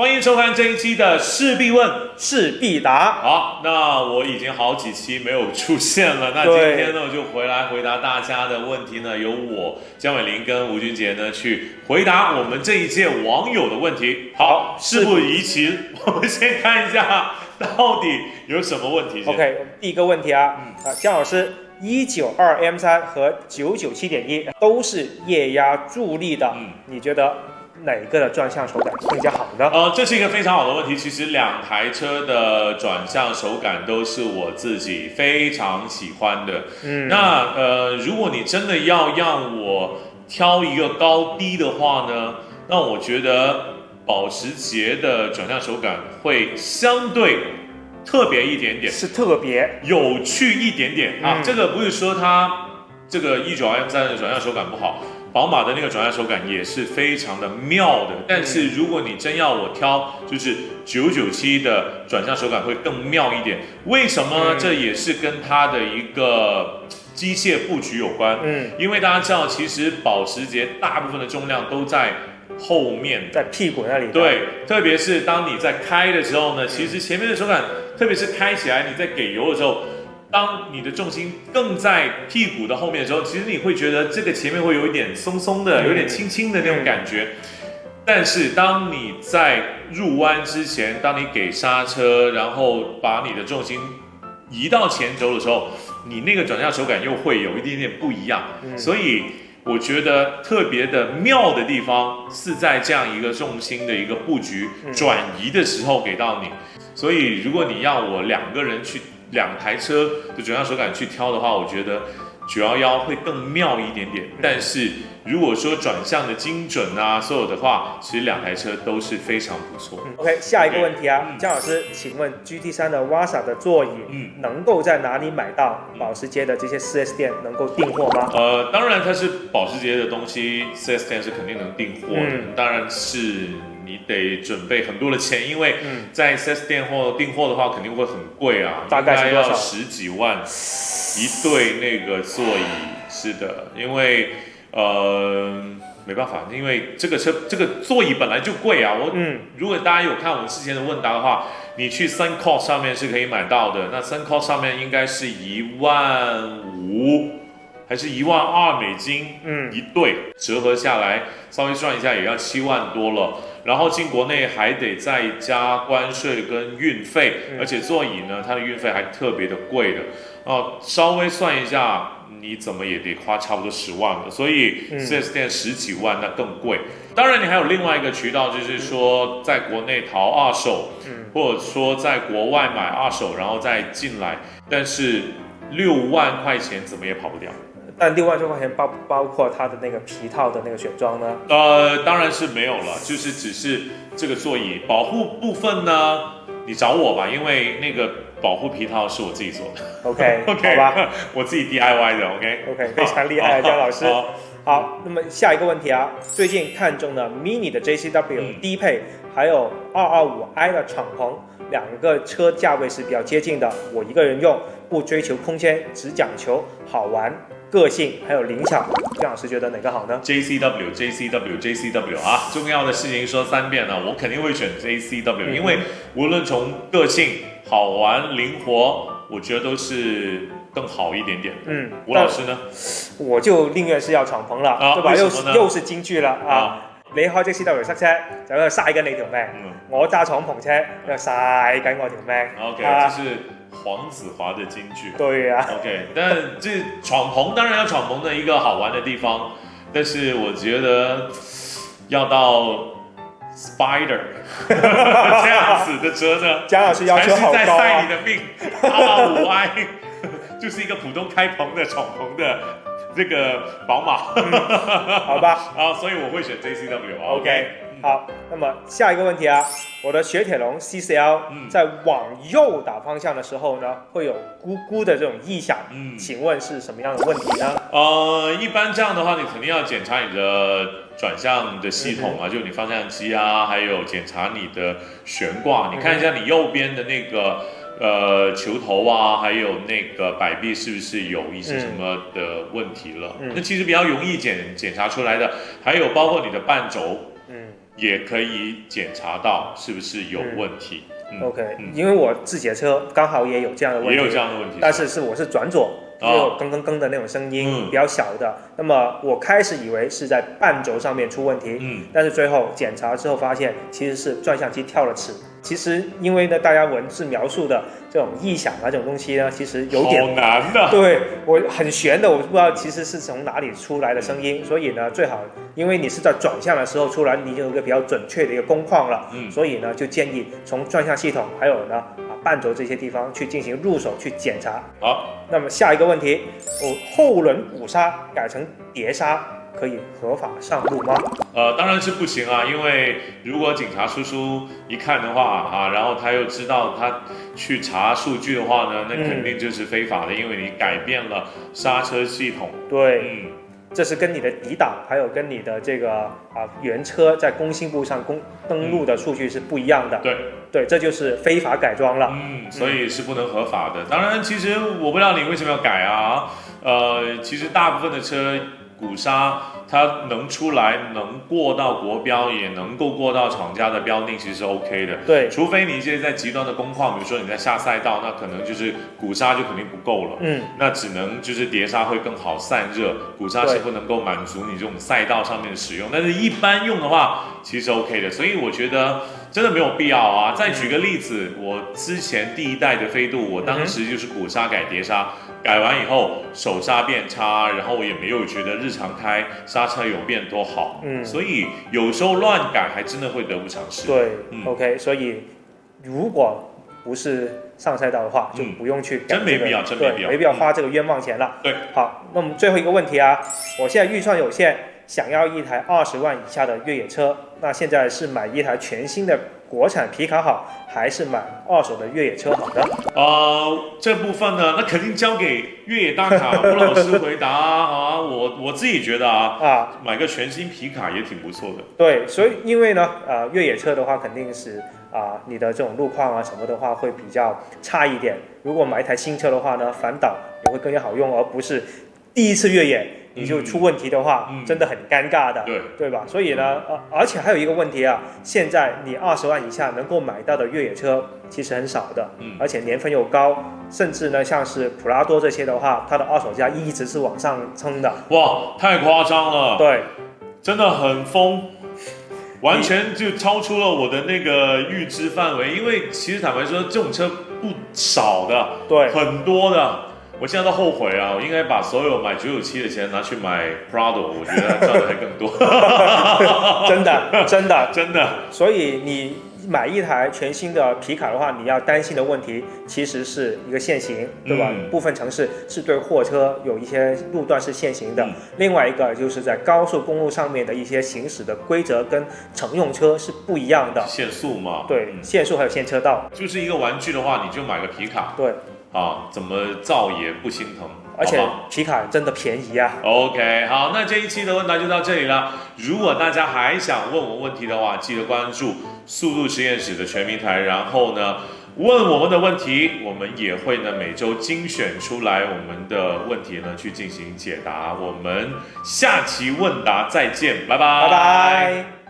欢迎收看这一期的势必问势必答。好，那我已经好几期没有出现了，那今天呢我就回来回答大家的问题呢，由我江伟林跟吴俊杰呢去回答我们这一届网友的问题。好，事不宜迟，我们先看一下到底有什么问题。OK， 第一个问题啊，江老师，192M3和997.1都是液压助力的，你觉得哪个的转向手感更加好呢？这是一个非常好的问题。其实两台车的转向手感都是我自己非常喜欢的。那如果你真的要让我挑一个高低的话呢，那我觉得保时捷的转向手感会相对特别一点点，是特别有趣一点点啊。这个不是说它这个192M3的转向手感不好。宝马的那个转向手感也是非常的妙的，但是如果你真要我挑，就是997的转向手感会更妙一点。为什么呢？这也是跟它的一个机械布局有关。因为大家知道，其实保时捷大部分的重量都在后面，在屁股那里。对，特别是当你在开的时候呢，其实前面的手感，特别是开起来你在给油的时候。当你的重心更在屁股的后面的时候，其实你会觉得这个前面会有一点松松的，有点轻轻的那种感觉。但是当你在入弯之前，当你给刹车，然后把你的重心移到前轴的时候，你那个转向手感又会有一点点不一样。所以我觉得特别的妙的地方是在这样一个重心的一个布局转移的时候给到你。所以如果你要我两个人去两台车的转向手感去挑的话，我觉得911会更妙一点点。但是如果说转向的精准啊，所有的话，其实两台车都是非常不错。OK， 下一个问题啊，江老师，请问 GT3 的 Vasa 的座椅，能够在哪里买到？保时捷的这些 4S 店能够订货吗？当然它是保时捷的东西，4S 店是肯定能订货的。当然是。你得准备很多的钱，因为在 4S 店或订货的话，肯定会很贵啊，大概是多少？要10几万一对那个座椅。是的，因为没办法，因为这个座椅本来就贵啊。如果大家有看我之前的问答的话，你去 Suncoast 上面是可以买到的。那 Suncoast 上面应该是15000还是12000美金一对，折合下来稍微算一下也要7万多了。然后进国内还得再加关税跟运费，而且座椅呢，它的运费还特别的贵的。稍微算一下，你怎么也得花差不多10万了。所以 4S 店10几万那更贵。当然，你还有另外一个渠道，就是说在国内淘二手，或者说在国外买二手，然后再进来。但是6万块钱怎么也跑不掉。但6万多块钱包括它的那个皮套的那个选装呢？当然是没有了，就是只是这个座椅保护部分呢，你找我吧，因为那个保护皮套是我自己做的。OK， 好吧，我自己 DIY 的。OK， 非常厉害，江老师。好，那么下一个问题啊，最近看中了 Mini 的 JCW 低配，还有225i 的敞篷，两个车价位是比较接近的。我一个人用，不追求空间，只讲求好玩。个性还有灵巧，江老师觉得哪个好呢 ？JCW 啊，重要的事情说3遍了，我肯定会选 JCW，因为无论从个性、好玩、灵活，我觉得都是更好一点点。吴老師呢？我就寧願是要敞篷啦，對吧？又是京劇啦啊！你開 JCW 塞車就喺度嘥緊你條命，我揸敞篷車又嘥緊我條命。OK， 這是黃子華的金句。對啊。OK， 但這敞篷當然要敞篷的一個好玩的地方，但是我覺得要到 Spider 這樣子的車呢，江老師要求好高啊，才是在賽你的命。225i 就是一個普通開篷的敞篷的這個寶馬，好吧？所以我會選 JCW。OK， 好，那麼下一個問題啊，我的雪鐵龍 CCL 在往右打方向的時候呢，會有咕咕的這種異響，請問是什麼樣的問題呢？一般這樣的話，你肯定要檢查你的轉向的系統啊，就你方向機啊，還有檢查你的懸掛，你看一下你右邊的那個球頭啊，還有那個擺臂是不是有一些什麼的問題了？那其實比較容易檢查出來的，還有包括你的半軸，也可以检查到是不是有问题。OK，因为我自己的车刚好也有这样的问题，也有这样的问题，但是我是转左，就有更更更的那种声音，比较小的。那么我开始以为是在半轴上面出问题，但是最后检查之后发现其实是转向机跳了齿。其实因为呢，大家文字描述的这种异响啊，这种东西呢，其实有点好难的。对，我很悬的，我不知道其实是从哪里出来的声音，所以呢，最好因为你是在转向的时候出来，你就有一个比较准确的一个工况了，所以呢，就建议从转向系统还有呢半轴这些地方去进行入手去检查。好，那么下一个问题，后轮鼓刹改成碟刹可以合法上路吗？当然是不行啊，因为如果警察叔叔一看的话啊，然后他又知道他去查数据的话呢，那肯定就是非法的，因为你改变了刹车系统。对，这是跟你的底档还有跟你的这个原车在工信部上登录的数据是不一样的。对，这就是非法改装了。所以是不能合法的。当然，其实我不知道你为什么要改啊。其实大部分的车鼓刹它能出来，能过到国标，也能够过到厂家的标定，其实是 OK 的。对，除非你现在在极端的工况，比如说你在下赛道，那可能就是鼓刹就肯定不够了。那只能就是碟刹会更好散热，鼓刹是不能够满足你这种赛道上面的使用。但是一般用的话，其实 OK 的。所以我觉得真的没有必要啊。再举个例子，我之前第一代的飞度，我当时就是鼓刹改碟刹。改完以后手刹变差，然后我也没有觉得日常开刹车有变多好，所以有时候乱改还真的会得不偿失。对，OK， 所以如果不是上赛道的话，就不用去改，真没必要，真没必要，没必要花这个冤枉钱了。对，好，那我们最后一个问题啊，我现在预算有限，想要一台20万以下的越野车，那现在是买一台全新的国产皮卡好，还是买二手的越野车好呢？这部分呢，那肯定交给越野大卡吴老师回答啊。我自己觉得买个全新皮卡也挺不错的。对，所以因为呢，越野车的话肯定是你的这种路况啊什么的话会比较差一点。如果买一台新车的话呢，反倒也会更加好用，而不是第一次越野你就出问题的话，真的很尴尬的，对吧？所以呢，而且还有一个问题啊，现在你20万以下能够买到的越野车其实很少的，而且年份又高，甚至呢，像是普拉多这些的话，它的二手价一直是往上冲的。哇，太夸张了！对，真的很疯，完全就超出了我的那个预知范围。因为其实坦白说，这种车不少的，对，很多的。我现在都后悔啊！我应该把所有买997的钱拿去买 Prado， 我觉得赚的还更多。真的。所以你买一台全新的皮卡的话，你要担心的问题其实是一个限行，对吧？部分城市是对货车有一些路段是限行的，另外一个就是在高速公路上面的一些行驶的规则跟乘用车是不一样的。限速嘛，对，限速还有限车道。就是一个玩具的话，你就买个皮卡。对。怎么造也不心疼，而且皮卡真的便宜啊。OK， 好，那这一期的问答就到这里了。如果大家还想问我问题的话，记得关注速度实验室的全民台，然后呢问我们的问题，我们也会呢每周精选出来我们的问题呢去进行解答。我们下期问答再见，拜拜。